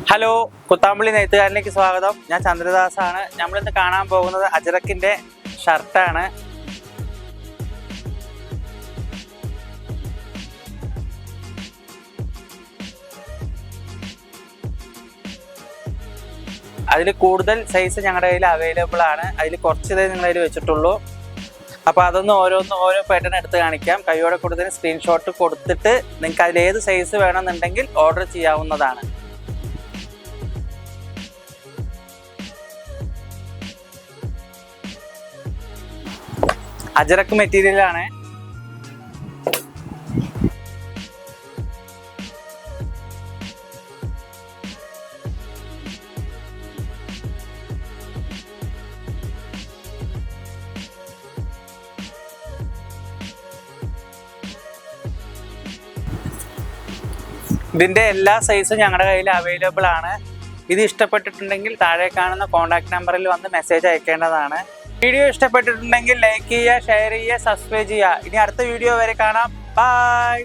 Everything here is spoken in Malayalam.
ഹലോ, കുത്താമ്പള്ളി നെയ്ത്തുകാരനിലേക്ക് സ്വാഗതം. ഞാൻ ചന്ദ്രദാസാണ്. നമ്മളിന്ന് കാണാൻ പോകുന്നത് അജ്രക്കിൻ്റെ ഷർട്ടാണ്. അതിൽ കൂടുതൽ സൈസ് ഞങ്ങളുടെ കയ്യിൽ അവൈലബിൾ ആണ്. അതിൽ കുറച്ചതേ നിങ്ങളുടെ കയ്യിൽ വെച്ചിട്ടുള്ളൂ. അപ്പോൾ അതൊന്ന് ഓരോ പാറ്റേൺ എടുത്ത് കാണിക്കാം. കൈയോടെ കൂടുതൽ സ്ക്രീൻഷോട്ട് കൊടുത്തിട്ട് നിങ്ങൾക്ക് അതിലേത് സൈസ് വേണമെന്നുണ്ടെങ്കിൽ ഓർഡർ ചെയ്യാവുന്നതാണ്. അജ്രക്ക് മെറ്റീരിയലാണ്. ഇതിൻ്റെ എല്ലാ സൈസും ഞങ്ങളുടെ കയ്യിൽ അവൈലബിൾ ആണ്. ഇത് ഇഷ്ടപ്പെട്ടിട്ടുണ്ടെങ്കിൽ താഴെ കാണുന്ന കോൺടാക്ട് നമ്പറിൽ വന്ന് മെസ്സേജ് അയക്കേണ്ടതാണ്. വീഡിയോ ഇഷ്ടപ്പെട്ടിട്ടുണ്ടെങ്കിൽ ലൈക്ക് ചെയ്യുക, ഷെയർ ചെയ്യുക, സബ്സ്ക്രൈബ് ചെയ്യുക. ഇനി അടുത്ത വീഡിയോ വരെ കാണാം. ബൈ.